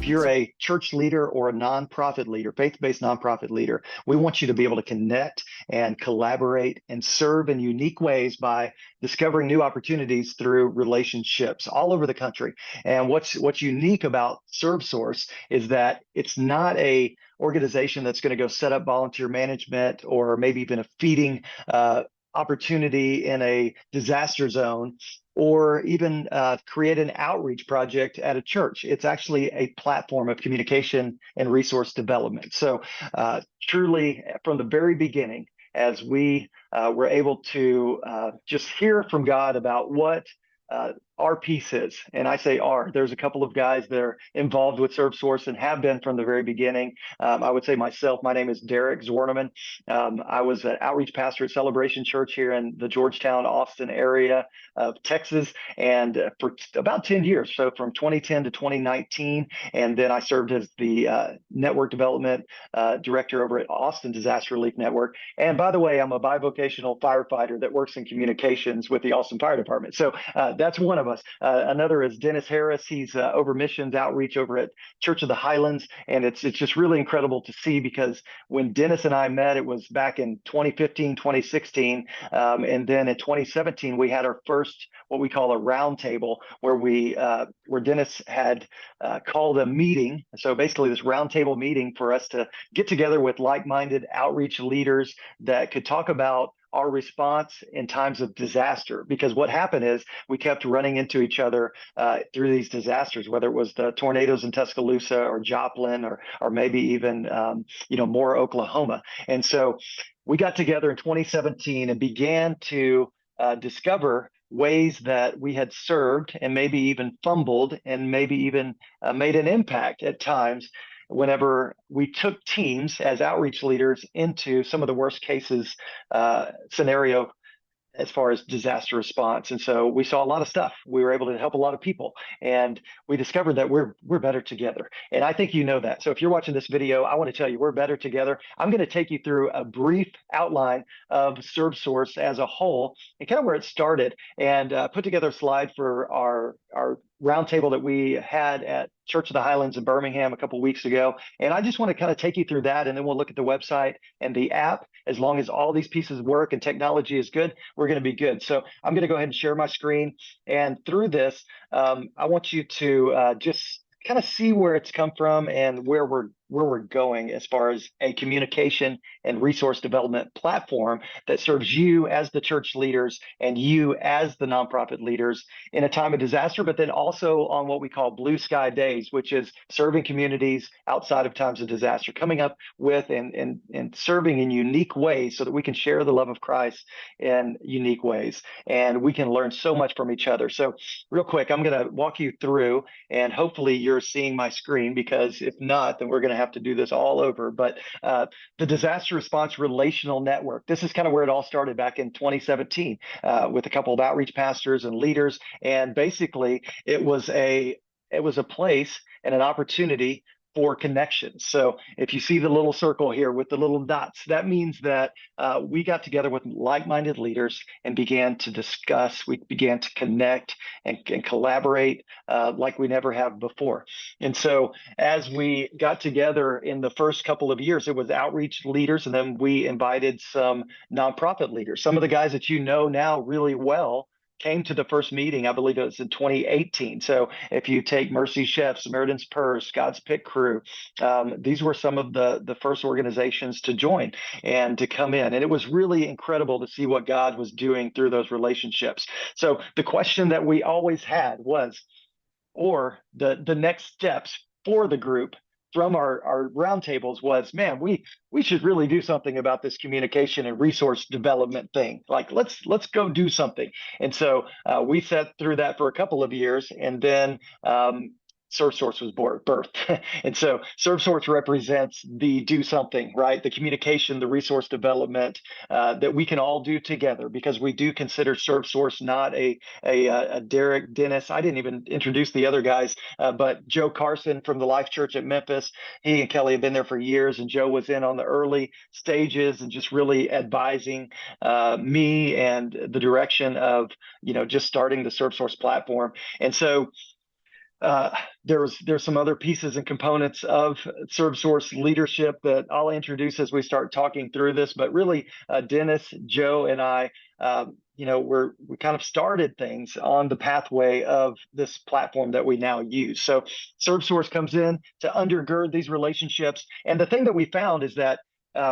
you're a church leader or a nonprofit leader, faith-based nonprofit leader, we want you to be able to connect and collaborate and serve in unique ways by discovering new opportunities through relationships all over the country. And what's unique about ServSource is that it's not a organization that's going to go set up volunteer management or maybe even a feeding opportunity in a disaster zone, or even create an outreach project at a church. It's actually a platform of communication and resource development. So truly, from the very beginning, as we were able to just hear from God about what our piece is, and I say our, there's a couple of guys that are involved with ServSource and have been from the very beginning. I would say myself, my name is Derek Zwerneman. I was an outreach pastor at Celebration Church here in the Georgetown, Austin area of Texas, and for about 10 years, so from 2010 to 2019. And then I served as the network development director over at Austin Disaster Relief Network. And by the way, I'm a bivocational firefighter that works in communications with the Austin Fire Department. So that's one of us. Another is Dennis Harris. He's over missions outreach over at Church of the Highlands. And it's just really incredible to see, because when Dennis and I met, it was back in 2015, 2016. And then in 2017, we had our first, what we call a roundtable, where Dennis had called a meeting. So basically this roundtable meeting for us to get together with like-minded outreach leaders that could talk about our response in times of disaster. Because what happened is we kept running into each other through these disasters, whether it was the tornadoes in Tuscaloosa or Joplin, or maybe even Moore, Oklahoma. And so we got together in 2017 and began to discover ways that we had served and maybe even fumbled and maybe even made an impact at times whenever we took teams as outreach leaders into some of the worst cases scenario as far as disaster response. And so we saw a lot of stuff. We were able to help a lot of people, and we discovered that we're better together. And I think you know that. So if you're watching this video, I want to tell you we're better together. I'm going to take you through a brief outline of ServSource as a whole and kind of where it started, and put together a slide for our roundtable that we had at Church of the Highlands in Birmingham a couple of weeks ago. And I just want to kind of take you through that, and then we'll look at the website and the app. As long as all these pieces work and technology is good, we're going to be good. So I'm going to go ahead and share my screen. And through this, I want you to just kind of see where it's come from and where we're going as far as a communication and resource development platform that serves you as the church leaders and you as the nonprofit leaders in a time of disaster, but then also on what we call blue sky days, which is serving communities outside of times of disaster, coming up with and serving in unique ways so that we can share the love of Christ in unique ways. And we can learn so much from each other. So real quick, I'm going to walk you through, and hopefully you're seeing my screen, because if not, then we're going to have to do this all over. But the Disaster Response Relational Network, this is kind of where it all started back in 2017 with a couple of outreach pastors and leaders. And basically it was a place and an opportunity for connections. So if you see the little circle here with the little dots, that means that we got together with like-minded leaders and began to discuss, we began to connect and collaborate like we never have before. And so as we got together in the first couple of years, it was outreach leaders, and then we invited some nonprofit leaders. Some of the guys that you know now really well came to the first meeting. I believe it was in 2018. So if you take Mercy Chef, Samaritan's Purse, God's Pit Crew, these were some of the first organizations to join and to come in. And it was really incredible to see what God was doing through those relationships. So the question that we always had was, or the next steps for the group from our roundtables was, man, we should really do something about this communication and resource development thing. Like, let's go do something. And so we sat through that for a couple of years, and then ServSource was birthed. And so ServSource represents the do something, right? The communication, the resource development that we can all do together, because we do consider ServSource not a Derek, Dennis. I didn't even introduce the other guys, but Joe Carson from the Life Church at Memphis. He and Kelly have been there for years, and Joe was in on the early stages and just really advising me and the direction of, just starting the ServSource platform. And so uh, there's some other pieces and components of ServSource leadership that I'll introduce as we start talking through this. But really, Dennis, Joe, and I, we kind of started things on the pathway of this platform that we now use. So ServSource comes in to undergird these relationships, and the thing that we found is that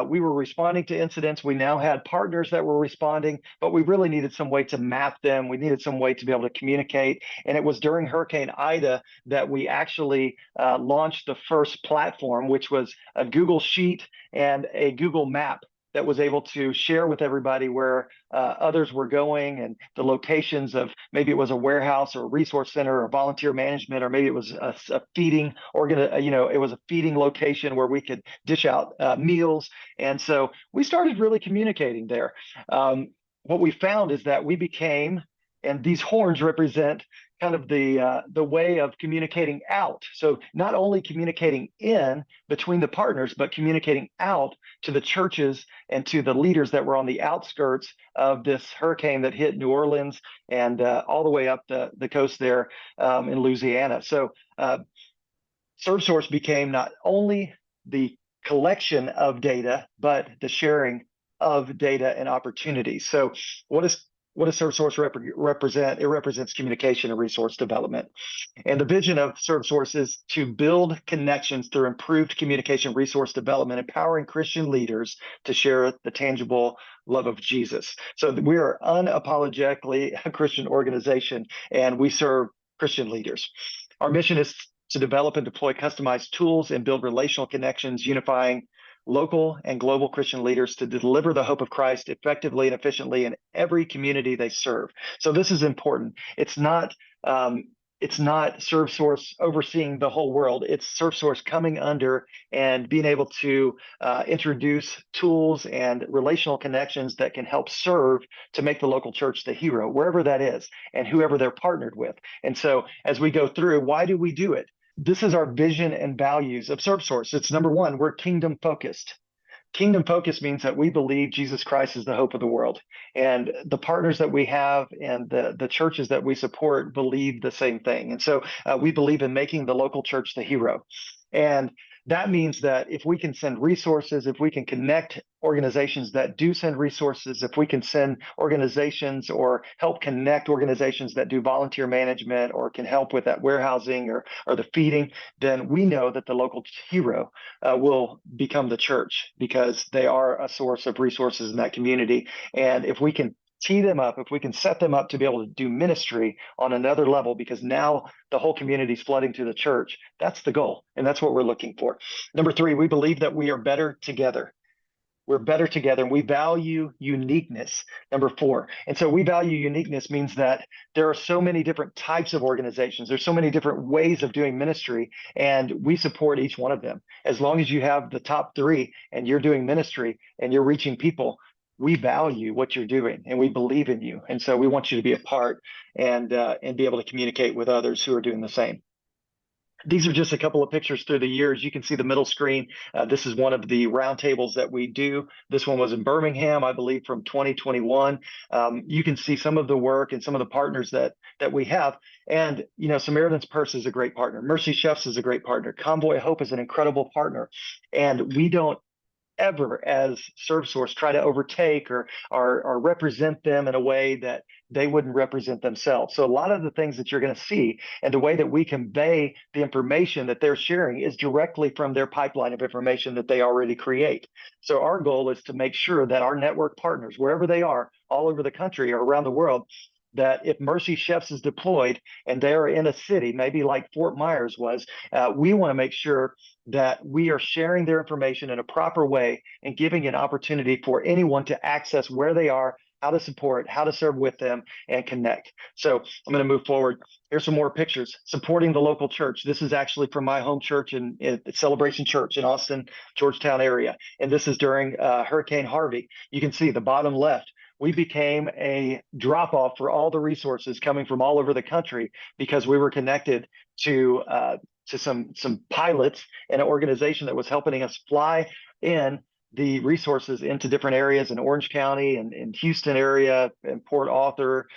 we were responding to incidents. We now had partners that were responding, but we really needed some way to map them. We needed some way to be able to communicate. And it was during Hurricane Ida that we actually launched the first platform, which was a Google Sheet and a Google Map that was able to share with everybody where others were going and the locations of, maybe it was a warehouse or a resource center or volunteer management, or maybe it was a feeding it was a feeding location where we could dish out meals. And so we started really communicating there. What we found is that we became, and these horns represent kind of the way of communicating out. So not only communicating in between the partners, but communicating out to the churches and to the leaders that were on the outskirts of this hurricane that hit New Orleans and all the way up the coast there in Louisiana. So ServSource became not only the collection of data, but the sharing of data and opportunities. So what does ServSource represent? It represents communication and resource development. And the vision of ServSource is to build connections through improved communication, resource development, empowering Christian leaders to share the tangible love of Jesus. So we are unapologetically a Christian organization, and we serve Christian leaders. Our mission is to develop and deploy customized tools and build relational connections, unifying local and global Christian leaders to deliver the hope of Christ effectively and efficiently in every community they serve. So this is important. It's not ServSource overseeing the whole world. It's ServSource coming under and being able to introduce tools and relational connections that can help serve to make the local church the hero, wherever that is, and whoever they're partnered with. And so as we go through, why do we do it? This is our vision and values of ServSource. It's number one, we're kingdom focused. Kingdom focus means that we believe Jesus Christ is the hope of the world. And the partners that we have and the churches that we support believe the same thing. And so we believe in making the local church the hero. And that means that if we can send resources, if we can connect organizations that do send resources, if we can send organizations or help connect organizations that do volunteer management or can help with that warehousing or the feeding, then we know that the local hero will become the church, because they are a source of resources in that community. And if we can tee them up, if we can set them up to be able to do ministry on another level, because now the whole community is flooding to the church, that's the goal. And that's what we're looking for. Number three, we believe that we are better together. We're better together, and we value uniqueness. Number four. And so we value uniqueness means that there are so many different types of organizations. There's so many different ways of doing ministry, and we support each one of them. As long as you have the top three and you're doing ministry and you're reaching people, we value what you're doing and we believe in you. And so we want you to be a part and be able to communicate with others who are doing the same. These are just a couple of pictures through the years. You can see the middle screen. This is one of the roundtables that we do. This one was in Birmingham, I believe, from 2021. You can see some of the work and some of the partners that we have. And, Samaritan's Purse is a great partner. Mercy Chefs is a great partner. Convoy of Hope is an incredible partner. And we don't ever, as ServSource, try to overtake or represent them in a way that they wouldn't represent themselves. So a lot of the things that you're going to see and the way that we convey the information that they're sharing is directly from their pipeline of information that they already create. So our goal is to make sure that our network partners, wherever they are, all over the country or around the world, that if Mercy Chefs is deployed and they're in a city, maybe like Fort Myers was, we want to make sure that we are sharing their information in a proper way and giving an opportunity for anyone to access where they are, how to support, how to serve with them, and connect. So I'm going to move forward. Here's some more pictures supporting the local church. This is actually from my home church in Celebration Church in Austin, Georgetown area. And this is during Hurricane Harvey. You can see the bottom left. We became a drop-off for all the resources coming from all over the country because we were connected to some pilots and an organization that was helping us fly in the resources into different areas in Orange County and in Houston area and Port Arthur,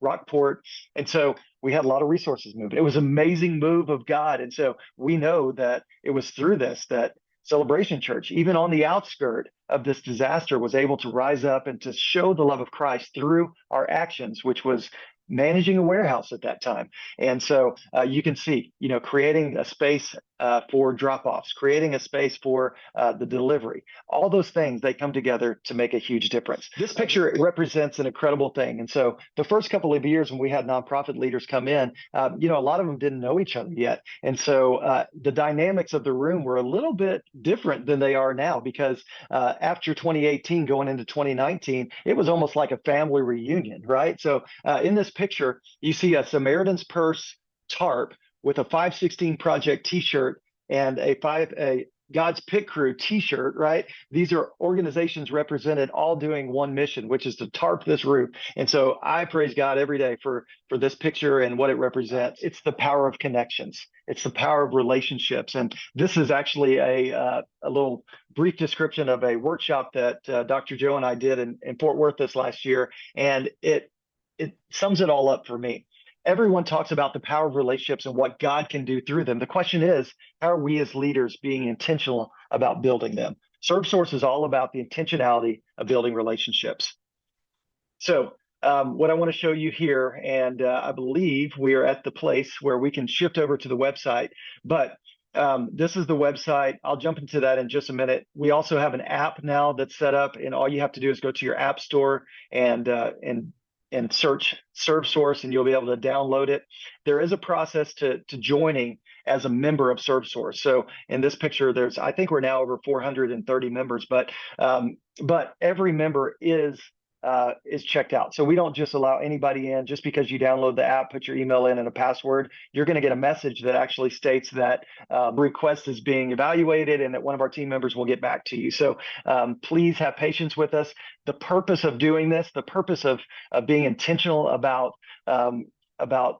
Rockport. And so we had a lot of resources moving. It was an amazing move of God. And so we know that it was through this that Celebration Church, even on the outskirt of this disaster, was able to rise up and to show the love of Christ through our actions, which was managing a warehouse at that time. And so you can see, creating a space for drop-offs, creating a space for the delivery, all those things, they come together to make a huge difference. This picture represents an incredible thing. And so the first couple of years when we had nonprofit leaders come in, a lot of them didn't know each other yet. And so the dynamics of the room were a little bit different than they are now, because after 2018 going into 2019, it was almost like a family reunion, right? So in this picture, you see a Samaritan's Purse tarp with a 516 Project T-shirt and a God's Pit Crew T-shirt, right? These are organizations represented, all doing one mission, which is to tarp this roof. And so I praise God every day for this picture and what it represents. It's the power of connections. It's the power of relationships. And this is actually a little brief description of a workshop that Dr. Joe and I did in Fort Worth this last year. And it sums it all up for me. Everyone talks about the power of relationships and what God can do through them. The question is, how are we as leaders being intentional about building them? ServSource is all about the intentionality of building relationships. So what I want to show you here, and I believe we are at the place where we can shift over to the website, but this is the website. I'll jump into that in just a minute. We also have an app now that's set up, and all you have to do is go to your app store and search ServSource, and you'll be able to download it. There is a process to joining as a member of ServSource. So in this picture, I think we're now over 430 members, but every member is checked out. So we don't just allow anybody in just because you download the app, put your email in and a password. You're going to get a message that actually states that the request is being evaluated and that one of our team members will get back to you. So please have patience with us. The purpose of doing this, the purpose of being intentional about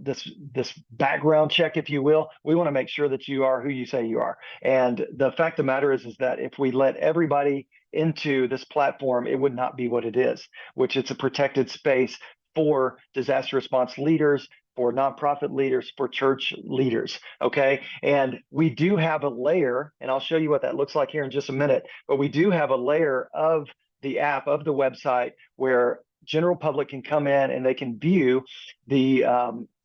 this background check, if you will, we want to make sure that you are who you say you are. And the fact of the matter is that if we let everybody into this platform, it would not be what it is, which it's a protected space for disaster response leaders, for nonprofit leaders, for church leaders. Okay. And we do have a layer, and I'll show you what that looks like here in just a minute, but we do have a layer of the app, of the website, where general public can come in and they can view the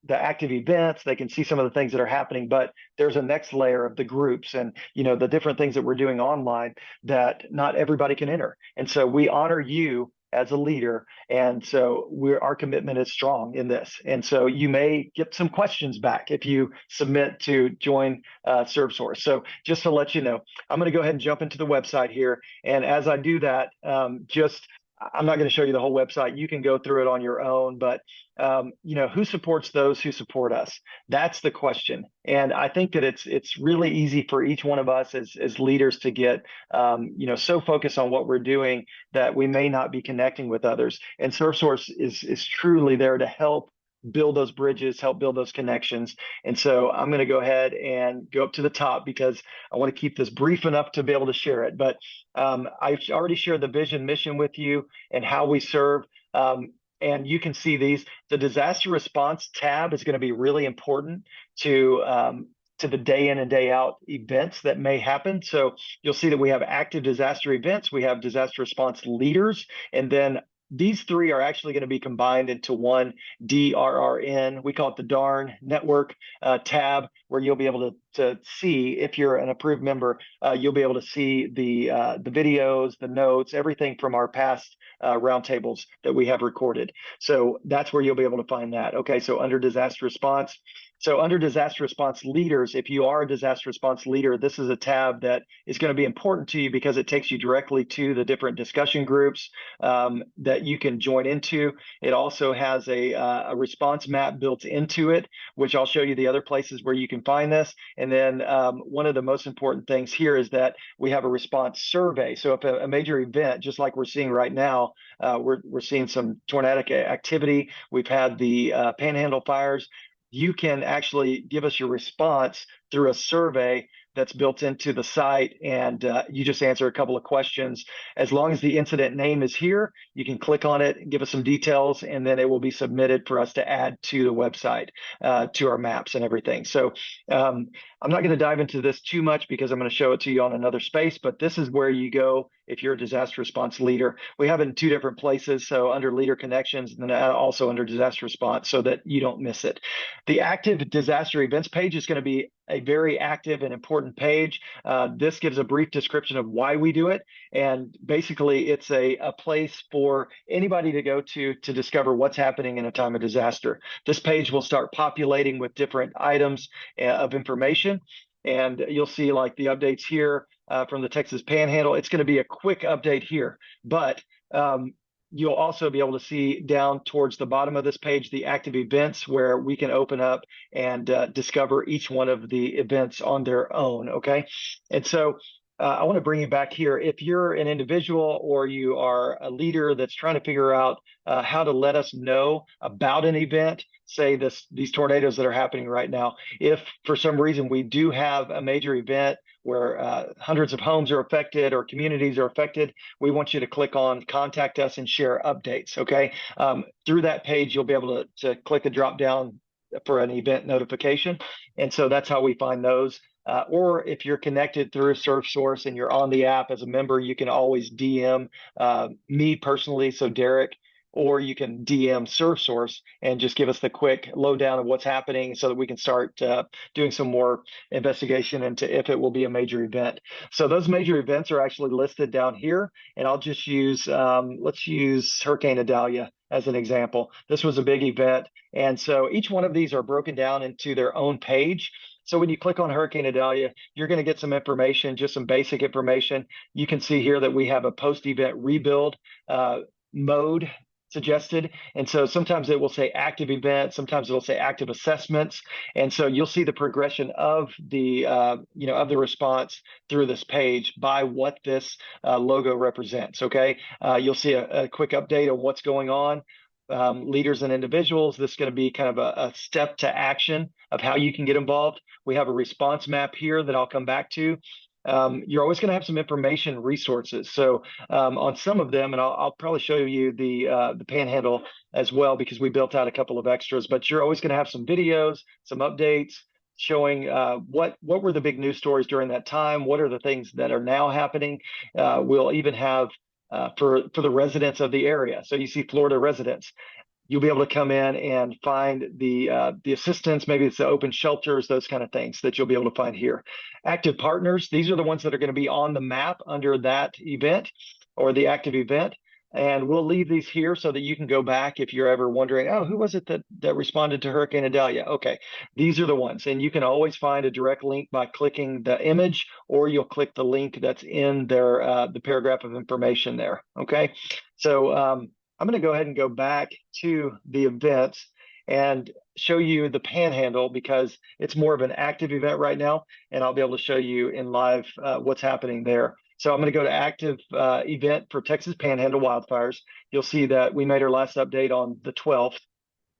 active events. They can see some of the things that are happening, but there's a next layer of the groups and the different things that we're doing online that not everybody can enter. And so we honor you as a leader, and so our commitment is strong in this. And so you may get some questions back if you submit to join ServSource. So just to let you know, I'm going to go ahead and jump into the website here, and as I do that, I'm not going to show you the whole website. You can go through it on your own, but who supports those who support us? That's the question. And I think that it's really easy for each one of us as leaders to get so focused on what we're doing that we may not be connecting with others. And ServSource is truly there to help build those bridges, help build those connections. And so I'm going to go ahead and go up to the top because I want to keep this brief enough to be able to share it. But I've already shared the vision, mission with you and how we serve. And you can see these. The disaster response tab is going to be really important to the day in and day out events that may happen. So you'll see that we have active disaster events, we have disaster response leaders, and then these three are actually going to be combined into one DRRN. We call it the DARN network tab, where you'll be able to see, if you're an approved member, you'll be able to see the videos, the notes, everything from our past roundtables that we have recorded. So that's where you'll be able to find that. Okay, so under disaster response. So under disaster response leaders, if you are a disaster response leader, this is a tab that is going to be important to you because it takes you directly to the different discussion groups that you can join into. It also has a response map built into it, which I'll show you the other places where you can find this. And then one of the most important things here is that we have a response survey. So if a major event, just like we're seeing right now, we're seeing some tornadic activity. We've had the Panhandle fires. You can actually give us your response through a survey that's built into the site, and you just answer a couple of questions. As long as the incident name is here, you can click on it, give us some details, and then it will be submitted for us to add to the website, to our maps and everything. So I'm not going to dive into this too much because I'm going to show it to you on another space, but this is where you go if you're a disaster response leader. We have it in two different places, so under Leader Connections and then also under Disaster Response, so that you don't miss it. The active disaster events page is going to be a very active and important page. This gives a brief description of why we do it, and basically it's a place for anybody to go to discover what's happening in a time of disaster. This page will start populating with different items of information, and you'll see like the updates here from the Texas Panhandle. It's going to be a quick update here, but you'll also be able to see down towards the bottom of this page the active events, where we can open up and discover each one of the events on their own. Okay, and so I want to bring you back here. If you're an individual or you are a leader that's trying to figure out how to let us know about an event, say these tornadoes that are happening right now, if for some reason we do have a major event where hundreds of homes are affected or communities are affected, we want you to click on Contact Us and share updates, okay? Through that page, you'll be able to click the drop down for an event notification. And so that's how we find those. Or if you're connected through ServSource and you're on the app as a member, you can always DM me personally, so Derek, or you can DM ServSource and just give us the quick lowdown of what's happening so that we can start doing some more investigation into if it will be a major event. So those major events are actually listed down here, and I'll just use, let's use Hurricane Idalia as an example. This was a big event, and so each one of these are broken down into their own page. So when you click on Hurricane Idalia, you're going to get some information, just some basic information. You can see here that we have a post-event rebuild mode suggested. And so sometimes it will say active event, sometimes it'll say active assessments. And so you'll see the progression of the, of the response through this page by what this logo represents, okay? You'll see a quick update on what's going on. Leaders and individuals, this is going to be kind of a step to action of how you can get involved. We have a response map here that I'll come back to. You're always going to have some information resources. So on some of them, and I'll probably show you the Panhandle as well, because we built out a couple of extras, but you're always going to have some videos, some updates showing what were the big news stories during that time, what are the things that are now happening. We'll even have for the residents of the area. So you see Florida residents. You'll be able to come in and find the assistance, maybe it's the open shelters, those kind of things that you'll be able to find here. Active partners, these are the ones that are going to be on the map under that event or the active event. And we'll leave these here so that you can go back if you're ever wondering, oh, who was it that responded to Hurricane Idalia? Okay, these are the ones. And you can always find a direct link by clicking the image, or you'll click the link that's in their the paragraph of information there, okay? So I'm going to go ahead and go back to the events and show you the Panhandle, because it's more of an active event right now, and I'll be able to show you in live what's happening there. So I'm going to go to active event for Texas Panhandle wildfires. You'll see that we made our last update on the 12th.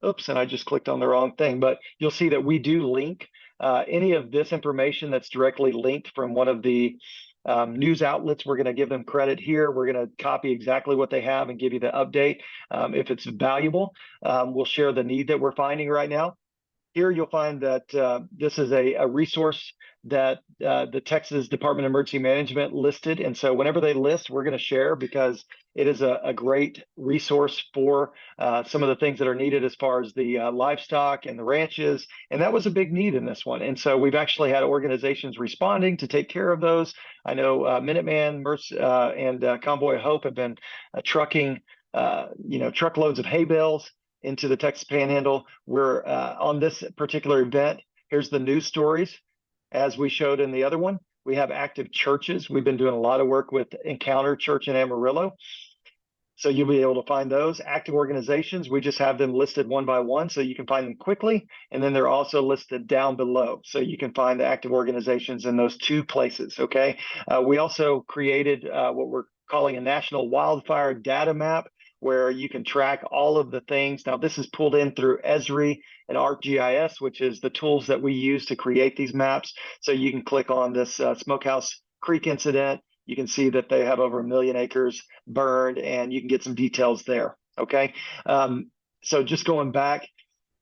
Oops, and I just clicked on the wrong thing, but you'll see that we do link any of this information that's directly linked from one of the news outlets. We're going to give them credit here. We're going to copy exactly what they have and give you the update. If it's valuable, we'll share the need that we're finding right now. Here you'll find that this is a resource that the Texas Department of Emergency Management listed. And so whenever they list, we're going to share, because it is a great resource for some of the things that are needed as far as the livestock and the ranches. And that was a big need in this one. And so we've actually had organizations responding to take care of those. I know Minuteman, and Convoy of Hope have been trucking, truckloads of hay bales into the Texas Panhandle. We're on this particular event. Here's the news stories. As we showed in the other one, we have active churches. We've been doing a lot of work with Encounter Church in Amarillo. So you'll be able to find those. Active organizations, we just have them listed one by one so you can find them quickly. And then they're also listed down below. So you can find the active organizations in those two places, okay? We also created what we're calling a national wildfire data map, where you can track all of the things. Now, this is pulled in through Esri and ArcGIS, which is the tools that we use to create these maps. So you can click on this Smokehouse Creek incident. You can see that they have over 1 million acres burned, and you can get some details there. Okay. So just going back,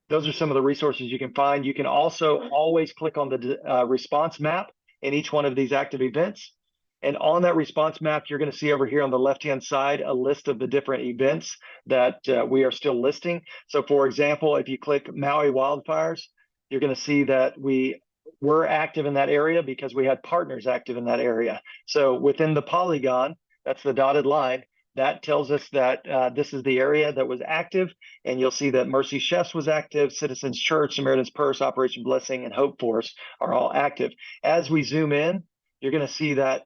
those are some of the resources you can find. You can also always click on the response map in each one of these active events. And on that response map, you're going to see over here on the left-hand side a list of the different events that we are still listing. So, for example, if you click Maui wildfires, you're going to see that we were active in that area because we had partners active in that area. So within the polygon, that's the dotted line, that tells us that this is the area that was active. And you'll see that Mercy Chefs was active, Citizens Church, Samaritan's Purse, Operation Blessing, and Hope Force are all active. As we zoom in, you're going to see that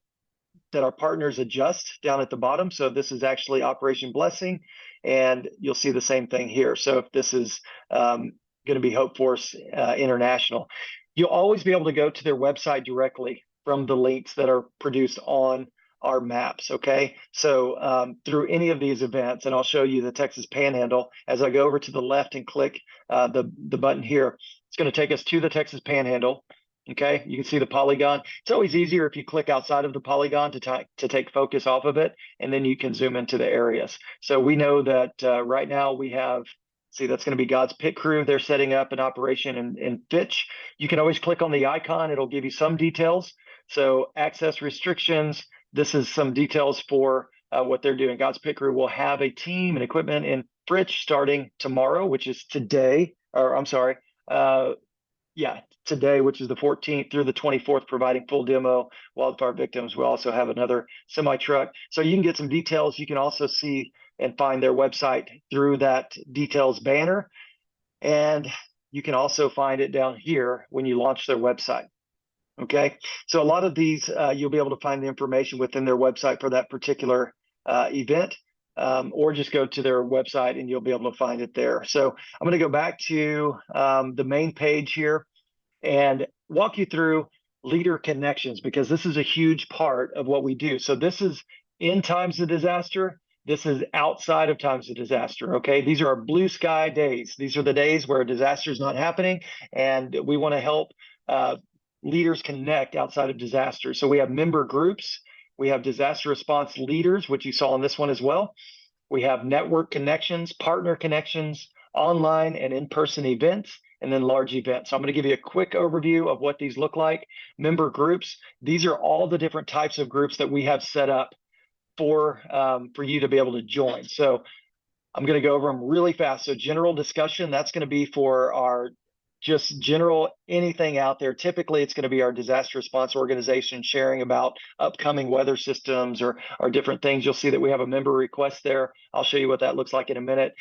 our partners adjust down at the bottom. So this is actually Operation Blessing, and you'll see the same thing here. So if this is going to be Hope Force International, you'll always be able to go to their website directly from the links that are produced on our maps. Okay, so through any of these events, and I'll show you the Texas Panhandle as I go over to the left and click the button here. It's going to take us to the Texas Panhandle. Okay, you can see the polygon. It's always easier if you click outside of the polygon to take focus off of it, and then you can zoom into the areas. So we know that right now we have, see, that's going to be God's Pit Crew. They're setting up an operation in Fitch. You can always click on the icon. It'll give you some details. So access restrictions, this is some details for what they're doing. God's Pit Crew will have a team and equipment in Fitch starting tomorrow, which is today, or I'm sorry, today, which is the 14th through the 24th, providing full demo wildfire victims. We'll also have another semi truck. So you can get some details. You can also see and find their website through that details banner. And you can also find it down here when you launch their website. Okay. So a lot of these, you'll be able to find the information within their website for that particular event. Or just go to their website and you'll be able to find it there. So I'm going to go back to the main page here and walk you through leader connections, because this is a huge part of what we do. So this is in times of disaster. This is outside of times of disaster. Okay, these are our blue sky days. These are the days where disaster is not happening, and we want to help leaders connect outside of disaster. So we have member groups. We have disaster response leaders, which you saw in this one as well. We have network connections, partner connections, online and in-person events, and then large events. So I'm going to give you a quick overview of what these look like. Member groups, these are all the different types of groups that we have set up for you to be able to join. So I'm going to go over them really fast. So general discussion, that's going to be for our just general anything out there. Typically, it's going to be our disaster response organization sharing about upcoming weather systems or different things. You'll see that we have a member request there. I'll show you what that looks like in a minute.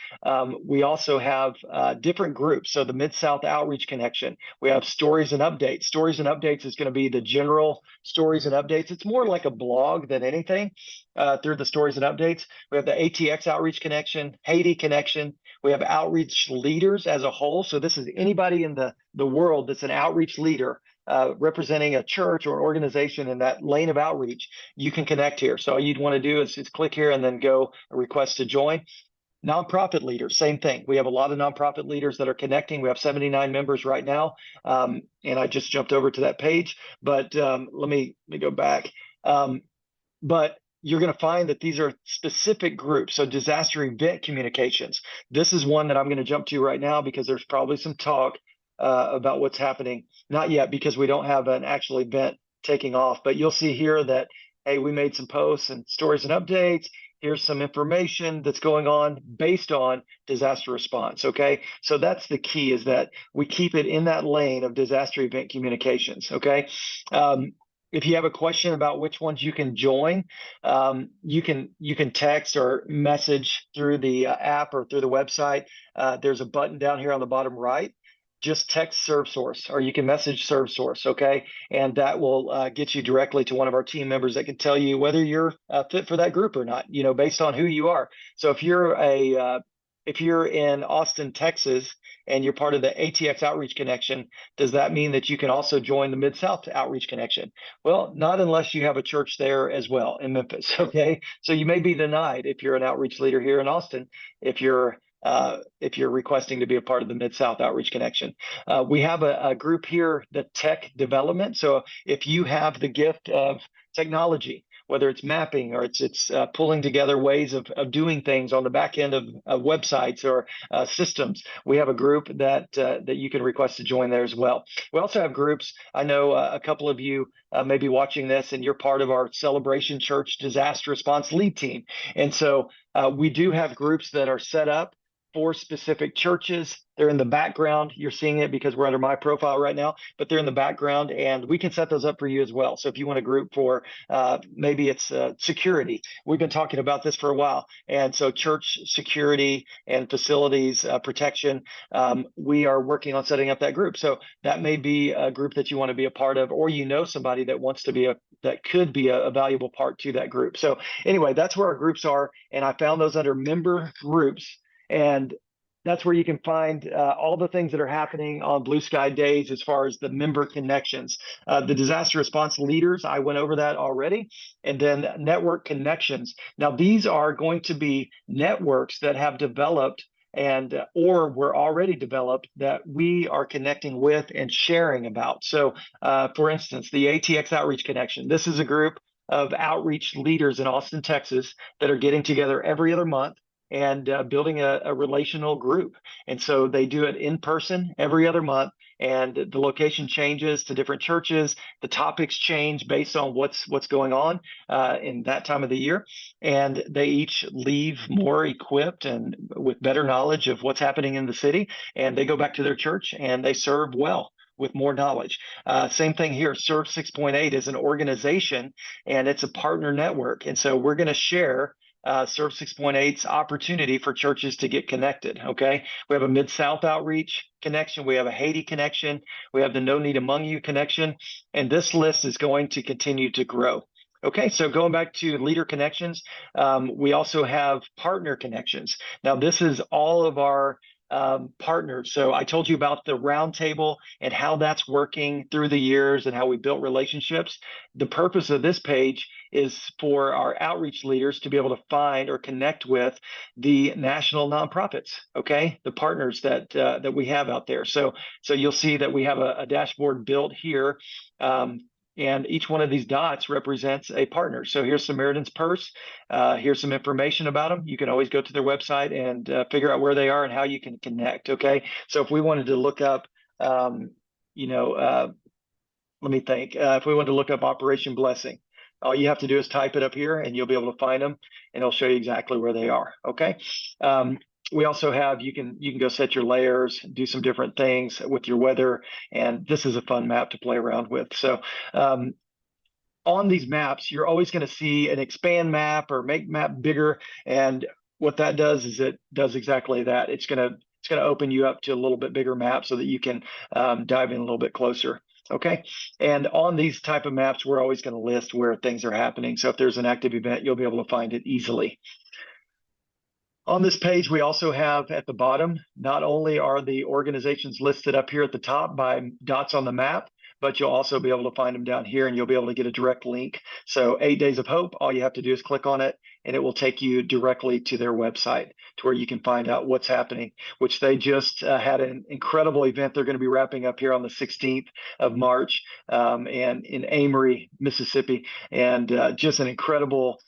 We also have different groups. So the Mid-South Outreach Connection, we have stories and updates. Stories and updates is going to be the general stories and updates. It's more like a blog than anything through the stories and updates. We have the ATX Outreach Connection, Haiti Connection. We have outreach leaders as a whole. So this is anybody in the world that's an outreach leader representing a church or an organization in that lane of outreach. You can connect here. So all you'd want to do is click here and then go request to join. Nonprofit leaders, same thing. We have a lot of nonprofit leaders that are connecting. We have 79 members right now. And I just jumped over to that page, but let me go back. But you're going to find that these are specific groups. So disaster event communications. This is one that I'm going to jump to right now because there's probably some talk about what's happening. Not yet, because we don't have an actual event taking off, but you'll see here that, hey, we made some posts and stories and updates. Here's some information that's going on based on disaster response. Okay, so that's the key, is that we keep it in that lane of disaster event communications. Okay. If you have a question about which ones you can join, you can text or message through the app or through the website. There's a button down here on the bottom right. Just text ServSource, or you can message ServSource, okay? And that will get you directly to one of our team members that can tell you whether you're fit for that group or not, based on who you are. So if you're if you're in Austin, Texas, and you're part of the ATX Outreach Connection, does that mean that you can also join the Mid-South Outreach Connection? Well, not unless you have a church there as well in Memphis, okay? So you may be denied if you're an outreach leader here in Austin, if you're requesting to be a part of the Mid-South Outreach Connection. We have a group here, the Tech Development. So if you have the gift of technology, whether it's mapping or it's pulling together ways of doing things on the back end of websites or systems, we have a group that you can request to join there as well. We also have groups. I know a couple of you may be watching this, and you're part of our Celebration Church Disaster Response Lead Team. And so we do have groups that are set up for specific churches. They're in the background. You're seeing it because we're under my profile right now, but they're in the background, and we can set those up for you as well. So if you want a group for maybe it's security, we've been talking about this for a while. And so church security and facilities protection, we are working on setting up that group. So that may be a group that you want to be a part of, or you know somebody that wants to be that could be a valuable part to that group. So anyway, that's where our groups are. And I found those under member groups. And that's where you can find all the things that are happening on Blue Sky Days as far as the member connections. The disaster response leaders, I went over that already. And then network connections. Now, these are going to be networks that have developed and or were already developed that we are connecting with and sharing about. So, for instance, the ATX Outreach Connection. This is a group of outreach leaders in Austin, Texas, that are getting together every other month and building a relational group. And so they do it in person every other month, and the location changes to different churches. The topics change based on what's going on in that time of the year. And they each leave more equipped and with better knowledge of what's happening in the city. And they go back to their church and they serve well with more knowledge. Same thing here. Serve 6.8 is an organization, and it's a partner network. And so we're going to share Serve 6.8's opportunity for churches to get connected. Okay, we have a Mid-South Outreach connection, we have a Haiti connection, we have the No Need Among You connection, and this list is going to continue to grow. Okay, so going back to leader connections, we also have partner connections. Now, this is all of our partners. So I told you about the roundtable and how that's working through the years and how we built relationships. The purpose of this page is for our outreach leaders to be able to find or connect with the national nonprofits, okay, the partners that we have out there. So you'll see that we have a dashboard built here. And each one of these dots represents a partner. So here's Samaritan's Purse. Here's some information about them. You can always go to their website and figure out where they are and how you can connect. Okay. So if we wanted to look up, let me think. If we wanted to look up Operation Blessing, all you have to do is type it up here and you'll be able to find them, and it'll show you exactly where they are. Okay. We also have, you can go set your layers, do some different things with your weather, and this is a fun map to play around with. So on these maps, you're always going to see an expand map or make map bigger, and what that does is it does exactly that. It's going to open you up to a little bit bigger map so that you can dive in a little bit closer. Okay. And on these type of maps, we're always going to list where things are happening. So if there's an active event, you'll be able to find it easily. On this page, we also have at the bottom, not only are the organizations listed up here at the top by dots on the map, but you'll also be able to find them down here, and you'll be able to get a direct link. So 8 Days of Hope, all you have to do is click on it, and it will take you directly to their website to where you can find out what's happening, which they just had an incredible event. They're going to be wrapping up here on the 16th of March and in Amory, Mississippi, and just an incredible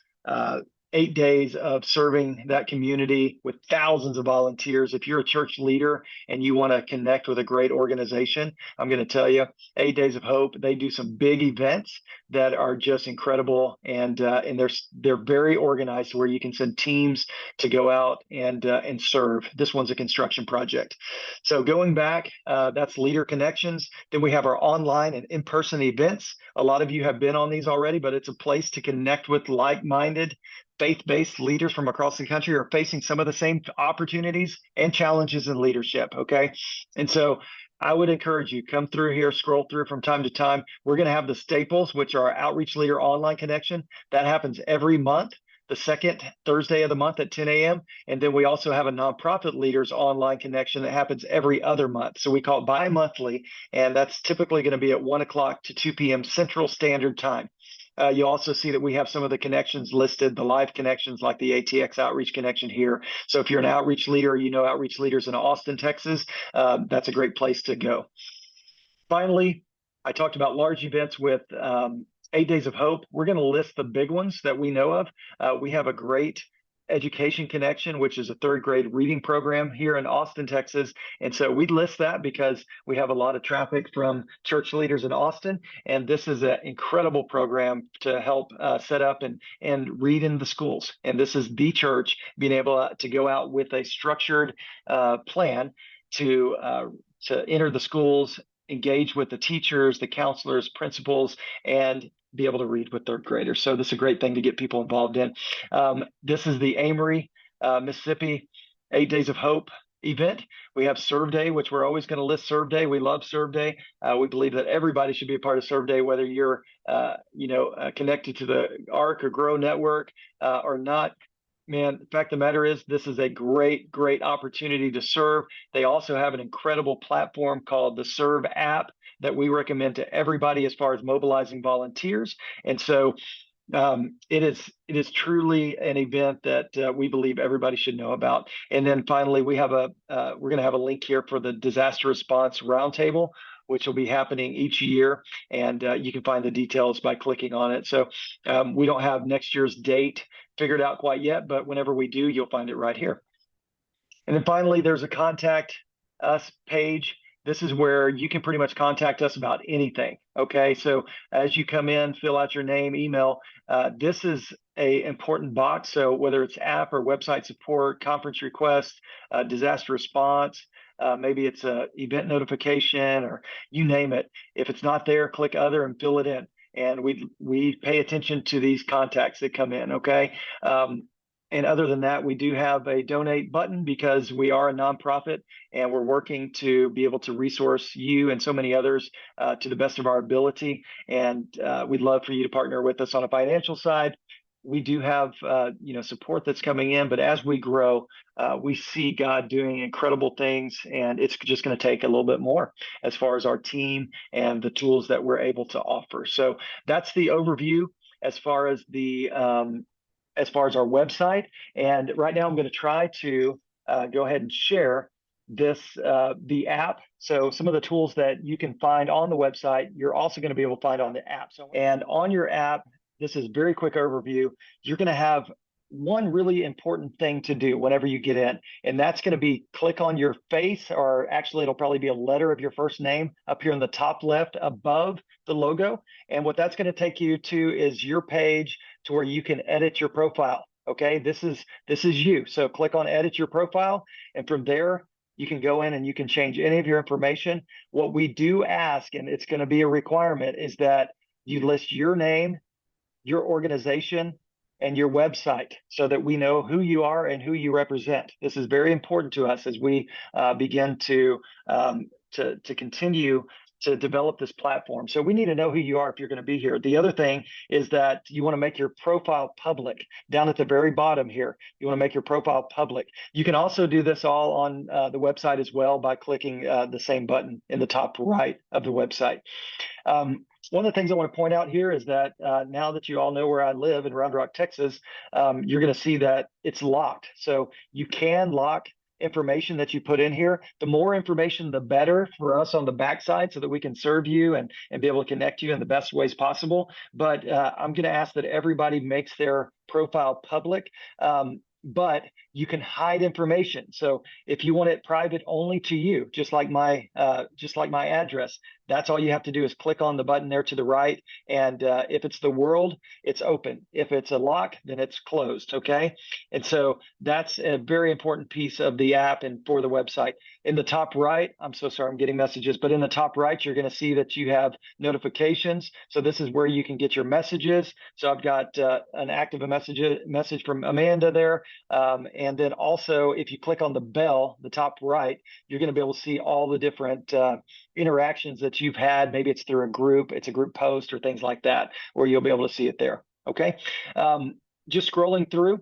8 days of serving that community with thousands of volunteers. If you're a church leader and you want to connect with a great organization, I'm going to tell you, 8 Days of Hope, they do some big events that are just incredible, and they're very organized where you can send teams to go out and serve. This one's a construction project. So going back, that's Leader Connections. Then we have our online and in-person events. A lot of you have been on these already, but it's a place to connect with like-minded faith-based leaders from across the country are facing some of the same opportunities and challenges in leadership. Okay. And so I would encourage you, come through here, scroll through from time to time. We're going to have the staples, which are our Outreach Leader Online Connection. That happens every month. the second Thursday of the month at 10 a.m. And then we also have a nonprofit leaders online connection that happens every other month. So we call it bi-monthly, and that's typically going to be at 1 o'clock to 2 p.m. Central Standard Time. You'll also see that we have some of the connections listed, the live connections like the ATX Outreach Connection here. So if you're an outreach leader, you know outreach leaders in Austin, Texas, that's a great place to go. Finally, I talked about large events with 8 Days of Hope. We're going to list the big ones that we know of. We have a great Education Connection, which is a third grade reading program here in Austin, Texas. And so we list that because we have a lot of traffic from church leaders in Austin. And this is an incredible program to help set up and read in the schools. And this is the church being able to go out with a structured plan to enter the schools, engage with the teachers, the counselors, principals, and be able to read with third graders. So this is a great thing to get people involved in. This is the Amory, Mississippi 8 Days of Hope event. We have Serve Day, which we're always going to list Serve Day. We love Serve Day. We believe that everybody should be a part of Serve Day, whether you're connected to the ARC or Grow Network or not. Man, the fact of the matter is, this is a great opportunity to serve. They also have an incredible platform called the Serve app that we recommend to everybody as far as mobilizing volunteers. And so it is truly an event that we believe everybody should know about. And then finally, we're going to have a link here for the Disaster Response Roundtable, which will be happening each year. And you can find the details by clicking on it. So we don't have next year's date figured out quite yet, but whenever we do, you'll find it right here. And then finally, there's a contact us page. This is where you can pretty much contact us about anything. Okay, so as you come in, fill out your name, email. This is an important box. So whether it's app or website support, conference requests, disaster response, maybe it's a event notification, or you name it. If it's not there, click other and fill it in. And we pay attention to these contacts that come in. Okay. And other than that, we do have a donate button because we are a nonprofit and we're working to be able to resource you and so many others to the best of our ability. And we'd love for you to partner with us on a financial side. We do have support that's coming in, but as we grow, we see God doing incredible things, and it's just going to take a little bit more as far as our team and the tools that we're able to offer. So that's the overview as far as our website. And right now I'm going to try to go ahead and share the app. So some of the tools that you can find on the website, you're also going to be able to find on the app. And on your app, this is a very quick overview. You're going to have one really important thing to do whenever you get in, and that's going to be click on your face, or actually it'll probably be a letter of your first name up here in the top left above the logo. And what that's going to take you to is your page to where you can edit your profile. Okay, this is you. So click on edit your profile, and from there you can go in and you can change any of your information. What we do ask, and it's going to be a requirement, is that you list your name, your organization, and your website so that we know who you are and who you represent. This is very important to us as we begin to continue to develop this platform. So we need to know who you are if you're going to be here. The other thing is that you want to make your profile public. Down at the very bottom here, you want to make your profile public. You can also do this all on the website as well by clicking the same button in the top right of the website. One of the things I want to point out here is that now that you all know where I live in Round Rock, Texas, you're going to see that it's locked. So you can lock information that you put in here. The more information, the better for us on the backside so that we can serve you and be able to connect you in the best ways possible. But I'm going to ask that everybody makes their profile public. But you can hide information. So if you want it private only to you, just like my address, that's all you have to do is click on the button there to the right. And if it's the world, it's open. If it's a lock, then it's closed. Okay. And so that's a very important piece of the app and for the website. In the top right, I'm so sorry, I'm getting messages, but in the top right, you're going to see that you have notifications. So this is where you can get your messages. So I've got an active message from Amanda there. And then also, if you click on the bell, the top right, you're going to be able to see all the different interactions that you've had. Maybe it's through a group, it's a group post or things like that, where you'll be able to see it there. Okay. just scrolling through,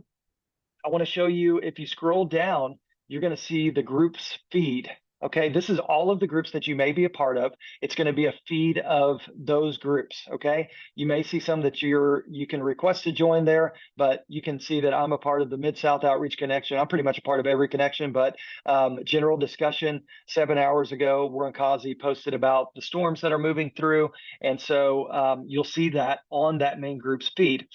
I want to show you, if you scroll down, you're going to see the groups feed. Okay, this is all of the groups that you may be a part of. It's going to be a feed of those groups. Okay, you may see some that you can request to join there, but you can see that I'm a part of the Mid-South Outreach Connection. I'm pretty much a part of every connection, but general discussion 7 hours ago, Warren Causey posted about the storms that are moving through. And so you'll see that on that main groups feed.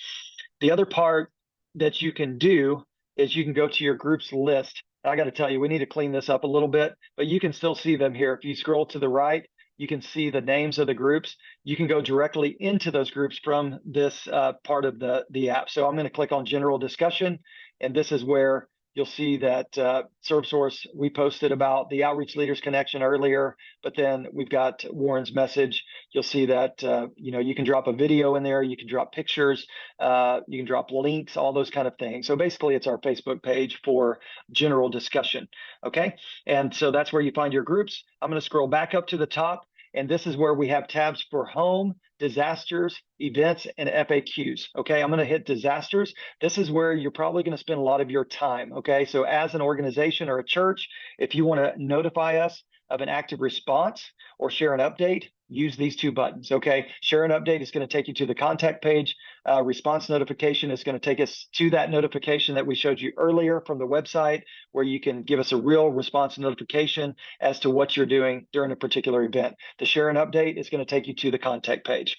The other part that you can do is you can go to your groups list. I got to tell you, we need to clean this up a little bit, but you can still see them here. If you scroll to the right, you can see the names of the groups. You can go directly into those groups from this part of the app. So I'm going to click on General Discussion, and this is where you'll see that ServSource, we posted about the Outreach Leaders Connection earlier, but then we've got Warren's message. You'll see that you can drop a video in there, you can drop pictures, you can drop links, all those kind of things. So basically, it's our Facebook page for general discussion. Okay, and so that's where you find your groups. I'm going to scroll back up to the top, and this is where we have tabs for home, disasters, events, and FAQs. Okay, I'm going to hit disasters. This is where you're probably going to spend a lot of your time. Okay, so as an organization or a church, if you want to notify us of an active response or share an update, use these two buttons. Okay, share an update is going to take you to the contact page. Response notification is going to take us to that notification that we showed you earlier from the website, where you can give us a real response notification as to what you're doing during a particular event. The share an update is going to take you to the contact page.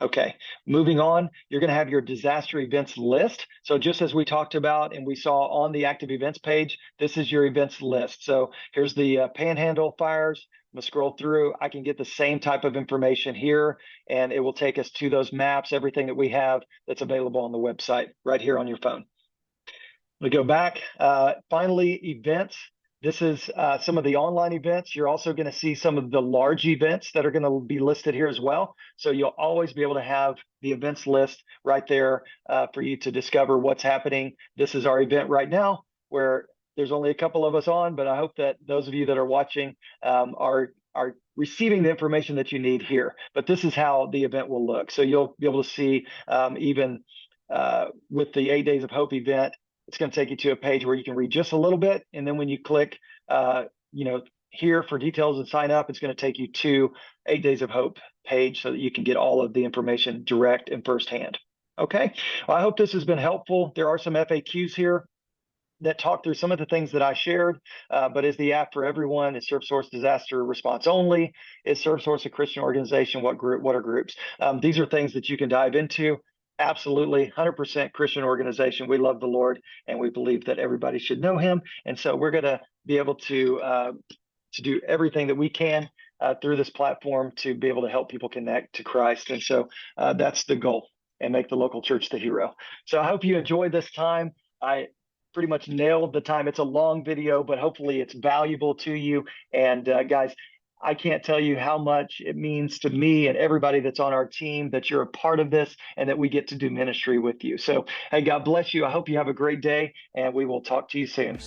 Okay, moving on, you're going to have your disaster events list. So just as we talked about and we saw on the active events page, this is your events list. So here's the Panhandle fires. I'm going to scroll through. I can get the same type of information here, and it will take us to those maps, everything that we have that's available on the website right here on your phone. We go back. Finally, events. This is some of the online events. You're also going to see some of the large events that are going to be listed here as well. So you'll always be able to have the events list right there for you to discover what's happening. This is our event right now, where there's only a couple of us on, but I hope that those of you that are watching are receiving the information that you need here. But this is how the event will look. So you'll be able to see even with the 8 Days of Hope event, it's going to take you to a page where you can read just a little bit. And then when you click, here for details and sign up, it's going to take you to 8 Days of Hope page so that you can get all of the information direct and firsthand. Okay. Well, I hope this has been helpful. There are some FAQs here that talk through some of the things that I shared, but is the app for everyone? Is ServSource disaster response only? Is ServSource a Christian organization? What are groups? These are things that you can dive into. Absolutely, 100% Christian organization. We love the Lord, and we believe that everybody should know Him. And so we're going to be able to do everything that we can through this platform to be able to help people connect to Christ. And so that's the goal, and make the local church the hero. So I hope you enjoyed this time. I pretty much nailed the time. It's a long video, but hopefully it's valuable to you. And guys, I can't tell you how much it means to me and everybody that's on our team that you're a part of this and that we get to do ministry with you. So, hey, God bless you. I hope you have a great day, and we will talk to you soon.